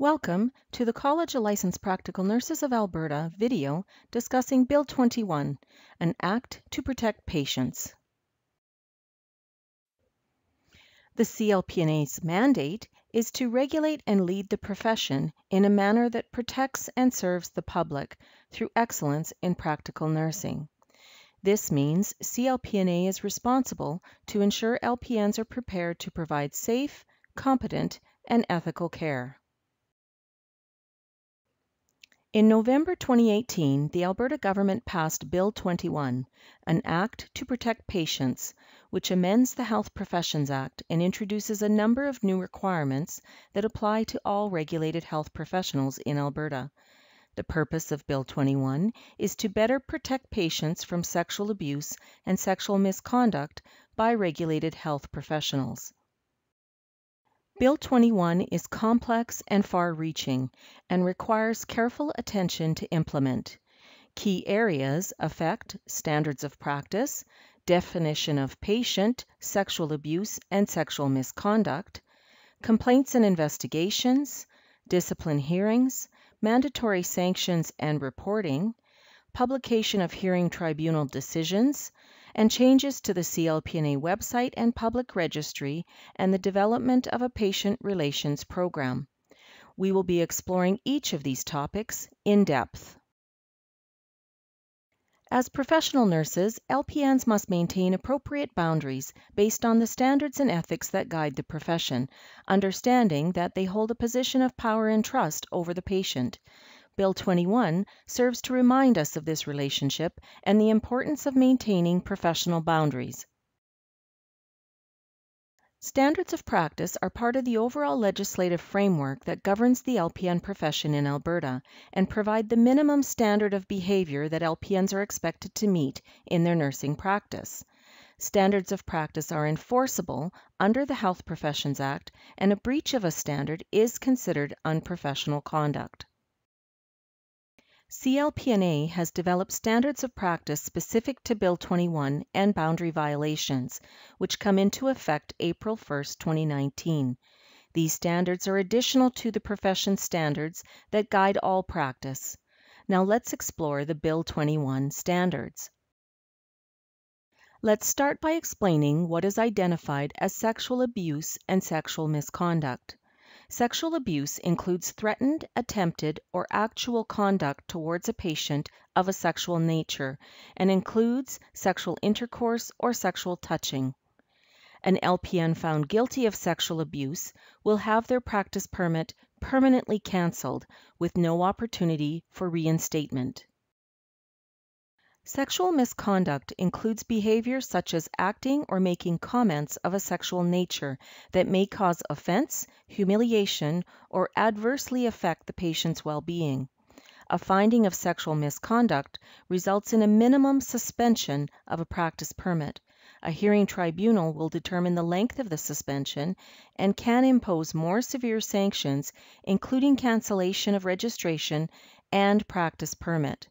Welcome to the College of Licensed Practical Nurses of Alberta video discussing Bill 21, an Act to Protect Patients. The CLPNA's mandate is to regulate and lead the profession in a manner that protects and serves the public through excellence in practical nursing. This means CLPNA is responsible to ensure LPNs are prepared to provide safe, competent, and ethical care. In November 2018, the Alberta government passed Bill 21, an Act to Protect Patients, which amends the Health Professions Act and introduces a number of new requirements that apply to all regulated health professionals in Alberta. The purpose of Bill 21 is to better protect patients from sexual abuse and sexual misconduct by regulated health professionals. Bill 21 is complex and far-reaching and requires careful attention to implement. Key areas affect standards of practice, definition of patient, sexual abuse and sexual misconduct, complaints and investigations, discipline hearings, mandatory sanctions and reporting, publication of hearing tribunal decisions, and changes to the CLPNA website and public registry, and the development of a patient relations program. We will be exploring each of these topics in depth. As professional nurses, LPNs must maintain appropriate boundaries based on the standards and ethics that guide the profession, understanding that they hold a position of power and trust over the patient. Bill 21 serves to remind us of this relationship and the importance of maintaining professional boundaries. Standards of practice are part of the overall legislative framework that governs the LPN profession in Alberta and provide the minimum standard of behavior that LPNs are expected to meet in their nursing practice. Standards of practice are enforceable under the Health Professions Act, and a breach of a standard is considered unprofessional conduct. CLPNA has developed standards of practice specific to Bill 21 and boundary violations, which come into effect April 1, 2019. These standards are additional to the profession standards that guide all practice. Now let's explore the Bill 21 standards. Let's start by explaining what is identified as sexual abuse and sexual misconduct. Sexual abuse includes threatened, attempted, or actual conduct towards a patient of a sexual nature and includes sexual intercourse or sexual touching. An LPN found guilty of sexual abuse will have their practice permit permanently canceled with no opportunity for reinstatement. Sexual misconduct includes behavior such as acting or making comments of a sexual nature that may cause offense, humiliation, or adversely affect the patient's well-being. A finding of sexual misconduct results in a minimum suspension of a practice permit. A hearing tribunal will determine the length of the suspension and can impose more severe sanctions, including cancellation of registration and practice permit.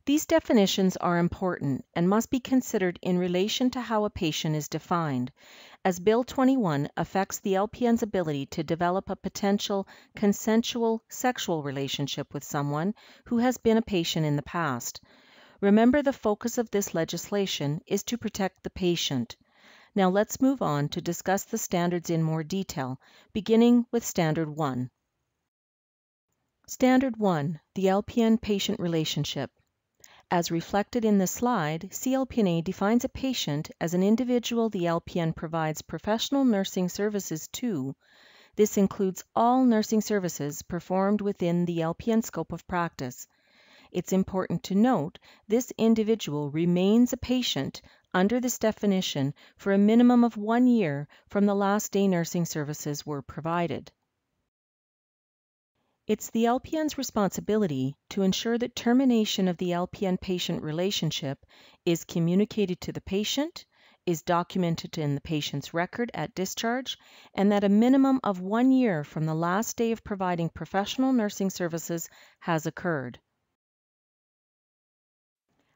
These definitions are important and must be considered in relation to how a patient is defined, as Bill 21 affects the LPN's ability to develop a potential consensual sexual relationship with someone who has been a patient in the past. Remember, the focus of this legislation is to protect the patient. Now let's move on to discuss the standards in more detail, beginning with Standard 1. Standard 1, the LPN-patient relationship. As reflected in the slide, CLPNA defines a patient as an individual the LPN provides professional nursing services to. This includes all nursing services performed within the LPN scope of practice. It's important to note this individual remains a patient under this definition for a minimum of 1 year from the last day nursing services were provided. It's the LPN's responsibility to ensure that termination of the LPN-patient relationship is communicated to the patient, is documented in the patient's record at discharge, and that a minimum of 1 year from the last day of providing professional nursing services has occurred.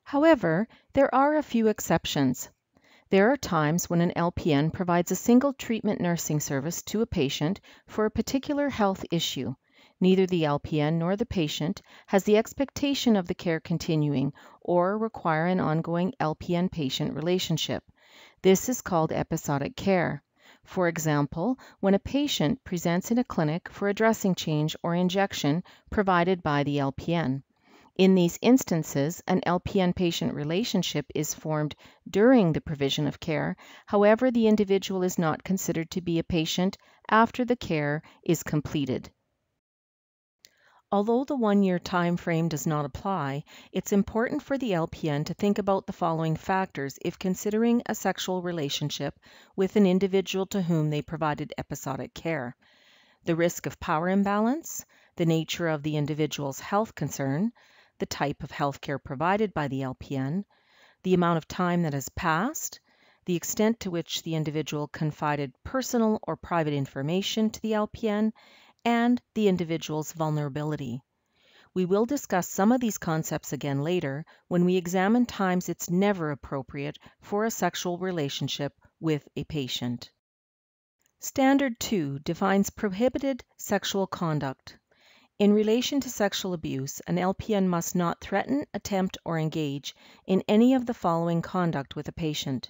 However, there are a few exceptions. There are times when an LPN provides a single treatment nursing service to a patient for a particular health issue. Neither the LPN nor the patient has the expectation of the care continuing or require an ongoing LPN-patient relationship. This is called episodic care. For example, when a patient presents in a clinic for a dressing change or injection provided by the LPN. In these instances, an LPN-patient relationship is formed during the provision of care. However, the individual is not considered to be a patient after the care is completed. Although the one-year time frame does not apply, it's important for the LPN to think about the following factors if considering a sexual relationship with an individual to whom they provided episodic care. The risk of power imbalance, the nature of the individual's health concern, the type of health care provided by the LPN, the amount of time that has passed, the extent to which the individual confided personal or private information to the LPN, and the individual's vulnerability. We will discuss some of these concepts again later when we examine times it's never appropriate for a sexual relationship with a patient. Standard 2 defines prohibited sexual conduct. In relation to sexual abuse, an LPN must not threaten, attempt, or engage in any of the following conduct with a patient: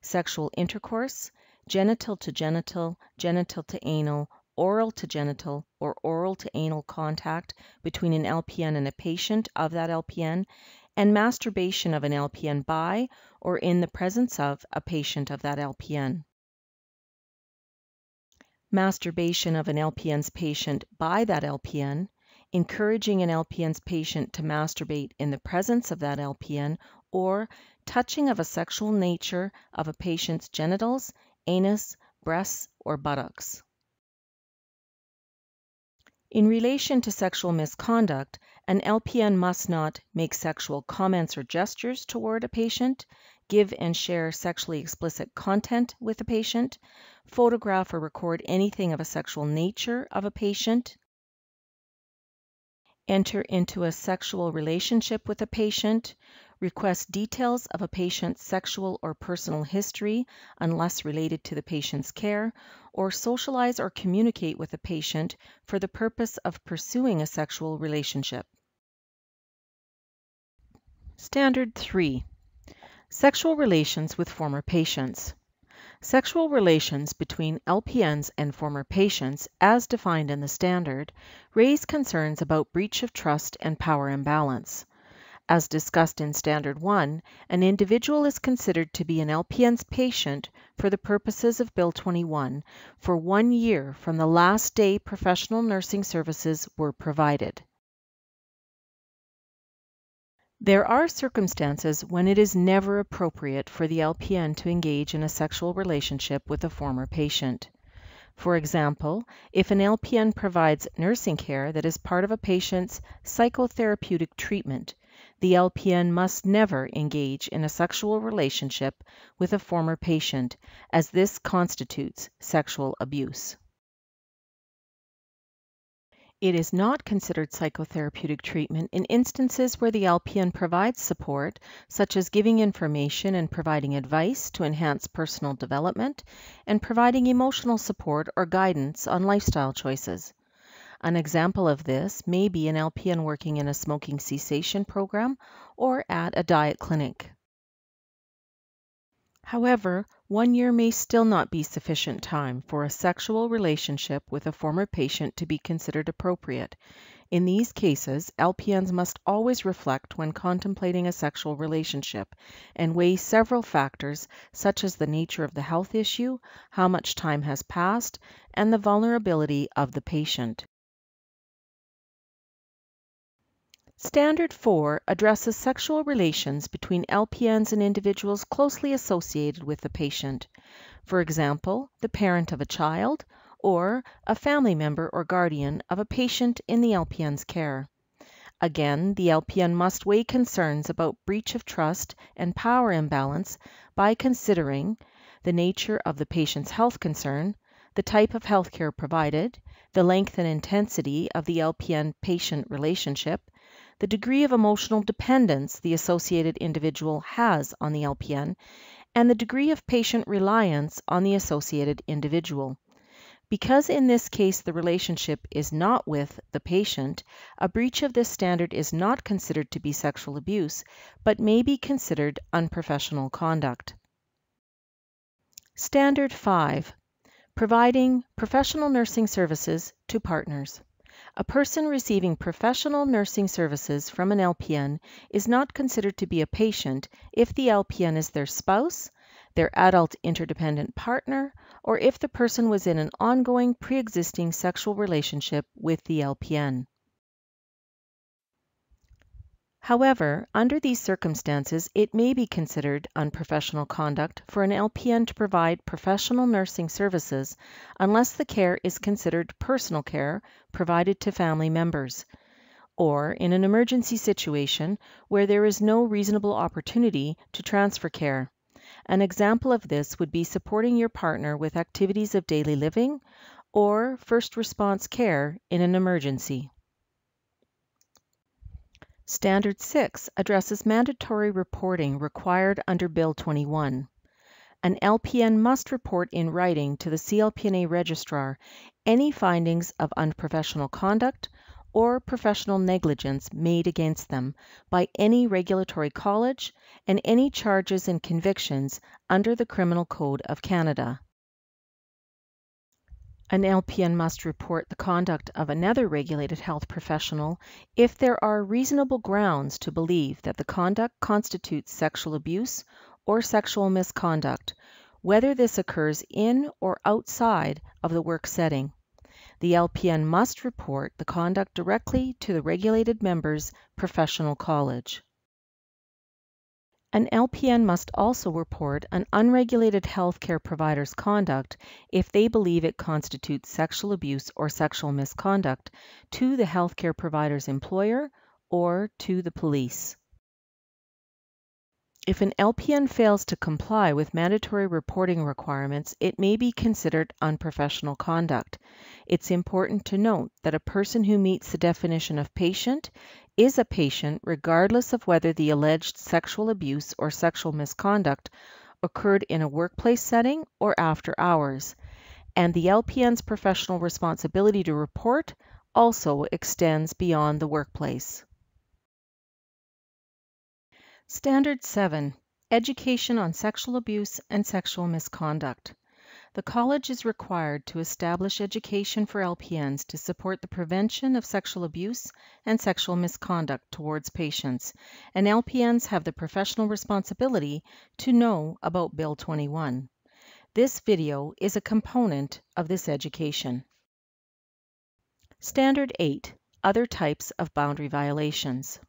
sexual intercourse, genital to genital, genital to anal, oral to genital, or oral to anal contact between an LPN and a patient of that LPN, and masturbation of an LPN by or in the presence of a patient of that LPN. Masturbation of an LPN's patient by that LPN, encouraging an LPN's patient to masturbate in the presence of that LPN, or touching of a sexual nature of a patient's genitals, anus, breasts, or buttocks. In relation to sexual misconduct, an LPN must not make sexual comments or gestures toward a patient, give and share sexually explicit content with a patient, photograph or record anything of a sexual nature of a patient, enter into a sexual relationship with a patient, request details of a patient's sexual or personal history unless related to the patient's care, or socialize or communicate with a patient for the purpose of pursuing a sexual relationship. Standard 3. Sexual relations with former patients. Sexual relations between LPNs and former patients, as defined in the standard, raise concerns about breach of trust and power imbalance. As discussed in Standard 1, an individual is considered to be an LPN's patient for the purposes of Bill 21 for 1 year from the last day professional nursing services were provided. There are circumstances when it is never appropriate for the LPN to engage in a sexual relationship with a former patient. For example, if an LPN provides nursing care that is part of a patient's psychotherapeutic treatment, the LPN must never engage in a sexual relationship with a former patient, as this constitutes sexual abuse. It is not considered psychotherapeutic treatment in instances where the LPN provides support, such as giving information and providing advice to enhance personal development, and providing emotional support or guidance on lifestyle choices. An example of this may be an LPN working in a smoking cessation program or at a diet clinic. However, 1 year may still not be sufficient time for a sexual relationship with a former patient to be considered appropriate. In these cases, LPNs must always reflect when contemplating a sexual relationship and weigh several factors such as the nature of the health issue, how much time has passed, and the vulnerability of the patient. Standard 4 addresses sexual relations between LPNs and individuals closely associated with the patient. For example, the parent of a child or a family member or guardian of a patient in the LPN's care. Again, the LPN must weigh concerns about breach of trust and power imbalance by considering the nature of the patient's health concern, the type of health care provided, the length and intensity of the LPN-patient relationship, the degree of emotional dependence the associated individual has on the LPN, and the degree of patient reliance on the associated individual. Because in this case the relationship is not with the patient, a breach of this standard is not considered to be sexual abuse, but may be considered unprofessional conduct. Standard 5. Providing professional nursing services to partners. A person receiving professional nursing services from an LPN is not considered to be a patient if the LPN is their spouse, their adult interdependent partner, or if the person was in an ongoing pre-existing sexual relationship with the LPN. However, under these circumstances, it may be considered unprofessional conduct for an LPN to provide professional nursing services unless the care is considered personal care provided to family members, or in an emergency situation where there is no reasonable opportunity to transfer care. An example of this would be supporting your partner with activities of daily living or first response care in an emergency. Standard 6 addresses mandatory reporting required under Bill 21. An LPN must report in writing to the CLPNA registrar any findings of unprofessional conduct or professional negligence made against them by any regulatory college and any charges and convictions under the Criminal Code of Canada. An LPN must report the conduct of another regulated health professional if there are reasonable grounds to believe that the conduct constitutes sexual abuse or sexual misconduct, whether this occurs in or outside of the work setting. The LPN must report the conduct directly to the regulated member's professional college. An LPN must also report an unregulated healthcare provider's conduct if they believe it constitutes sexual abuse or sexual misconduct to the healthcare provider's employer or to the police. If an LPN fails to comply with mandatory reporting requirements, it may be considered unprofessional conduct. It's important to note that a person who meets the definition of patient is a patient regardless of whether the alleged sexual abuse or sexual misconduct occurred in a workplace setting or after hours, and the LPN's professional responsibility to report also extends beyond the workplace. Standard 7. Education on sexual abuse and sexual misconduct. The college is required to establish education for LPNs to support the prevention of sexual abuse and sexual misconduct towards patients, and LPNs have the professional responsibility to know about Bill 21. This video is a component of this education. Standard 8. Other types of boundary violations.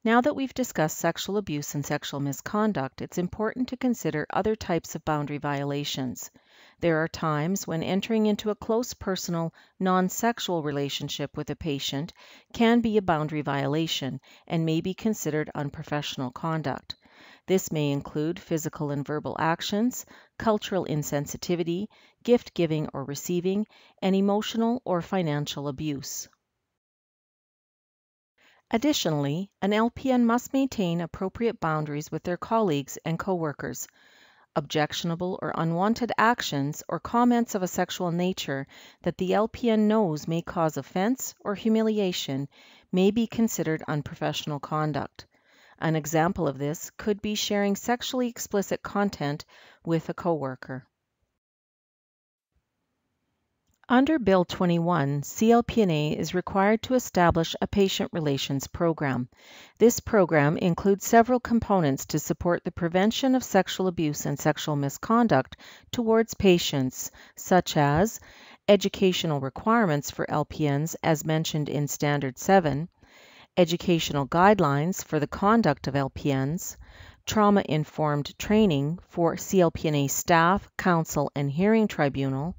Now that we've discussed sexual abuse and sexual misconduct, it's important to consider other types of boundary violations. There are times when entering into a close personal, non-sexual relationship with a patient can be a boundary violation and may be considered unprofessional conduct. This may include physical and verbal actions, cultural insensitivity, gift giving or receiving, and emotional or financial abuse. Additionally, an LPN must maintain appropriate boundaries with their colleagues and coworkers. Objectionable or unwanted actions or comments of a sexual nature that the LPN knows may cause offense or humiliation may be considered unprofessional conduct. An example of this could be sharing sexually explicit content with a coworker. Under Bill 21, CLPNA is required to establish a patient relations program. This program includes several components to support the prevention of sexual abuse and sexual misconduct towards patients, such as educational requirements for LPNs as mentioned in Standard 7, educational guidelines for the conduct of LPNs, trauma-informed training for CLPNA staff, counsel, and hearing tribunal,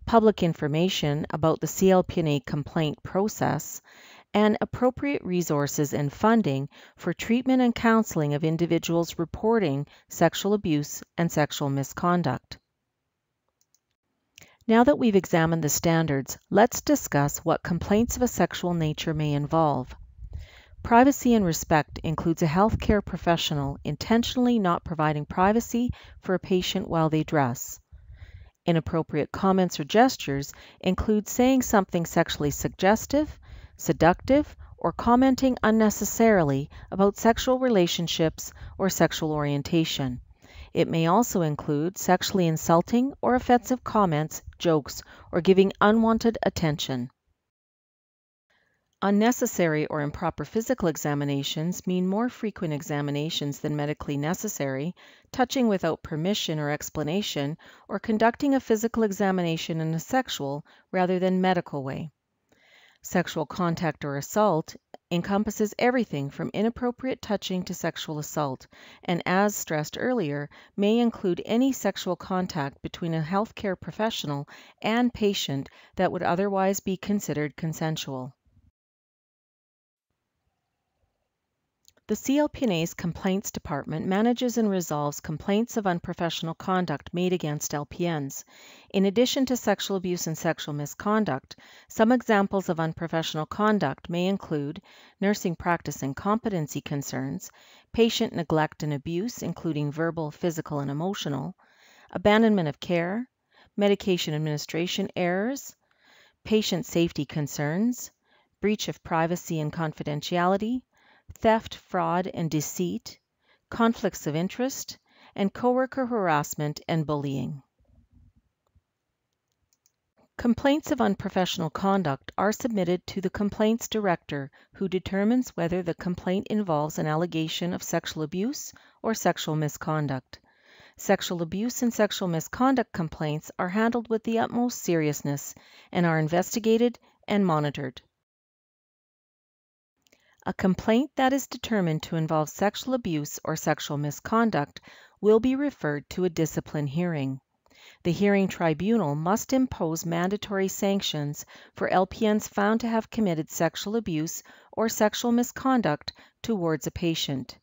public information about the CLPNA complaint process, and appropriate resources and funding for treatment and counseling of individuals reporting sexual abuse and sexual misconduct. Now that we've examined the standards, let's discuss what complaints of a sexual nature may involve. Privacy and respect includes a healthcare professional intentionally not providing privacy for a patient while they dress. Inappropriate comments or gestures include saying something sexually suggestive, seductive, or commenting unnecessarily about sexual relationships or sexual orientation. It may also include sexually insulting or offensive comments, jokes, or giving unwanted attention. Unnecessary or improper physical examinations mean more frequent examinations than medically necessary, touching without permission or explanation, or conducting a physical examination in a sexual rather than medical way. Sexual contact or assault encompasses everything from inappropriate touching to sexual assault, and as stressed earlier, may include any sexual contact between a healthcare professional and patient that would otherwise be considered consensual. The CLPNA's Complaints Department manages and resolves complaints of unprofessional conduct made against LPNs. In addition to sexual abuse and sexual misconduct, some examples of unprofessional conduct may include nursing practice and competency concerns, patient neglect and abuse, including verbal, physical, and emotional, abandonment of care, medication administration errors, patient safety concerns, breach of privacy and confidentiality, theft, fraud, and deceit, conflicts of interest, and coworker harassment and bullying. Complaints of unprofessional conduct are submitted to the complaints director, who determines whether the complaint involves an allegation of sexual abuse or sexual misconduct. Sexual abuse and sexual misconduct complaints are handled with the utmost seriousness and are investigated and monitored. A complaint that is determined to involve sexual abuse or sexual misconduct will be referred to a discipline hearing. The hearing tribunal must impose mandatory sanctions for LPNs found to have committed sexual abuse or sexual misconduct towards a patient.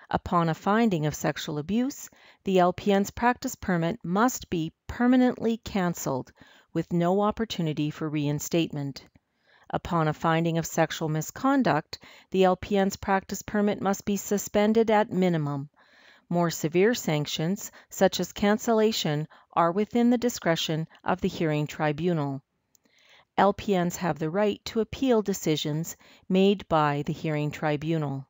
Upon a finding of sexual abuse, the LPN's practice permit must be permanently canceled with no opportunity for reinstatement. Upon a finding of sexual misconduct, the LPN's practice permit must be suspended at minimum. More severe sanctions, such as cancellation, are within the discretion of the hearing tribunal. LPNs have the right to appeal decisions made by the hearing tribunal.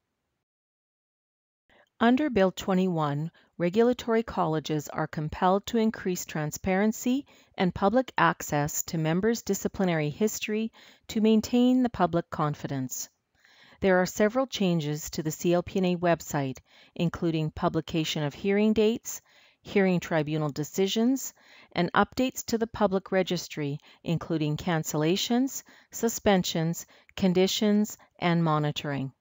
Under Bill 21, regulatory colleges are compelled to increase transparency and public access to members' disciplinary history to maintain the public confidence. There are several changes to the CLPNA website, including publication of hearing dates, hearing tribunal decisions, and updates to the public registry, including cancellations, suspensions, conditions, and monitoring.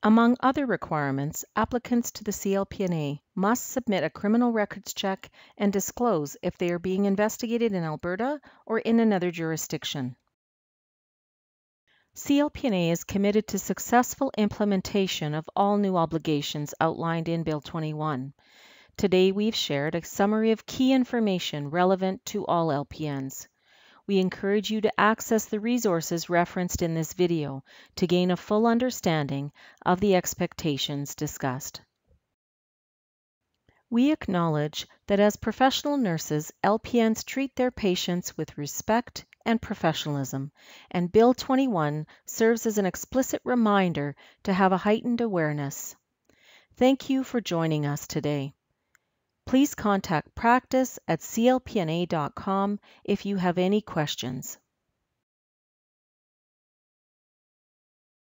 Among other requirements, applicants to the CLPNA must submit a criminal records check and disclose if they are being investigated in Alberta or in another jurisdiction. CLPNA is committed to successful implementation of all new obligations outlined in Bill 21. Today we've shared a summary of key information relevant to all LPNs. We encourage you to access the resources referenced in this video to gain a full understanding of the expectations discussed. We acknowledge that as professional nurses, LPNs treat their patients with respect and professionalism, and Bill 21 serves as an explicit reminder to have a heightened awareness. Thank you for joining us today. Please contact practice@clpna.com if you have any questions.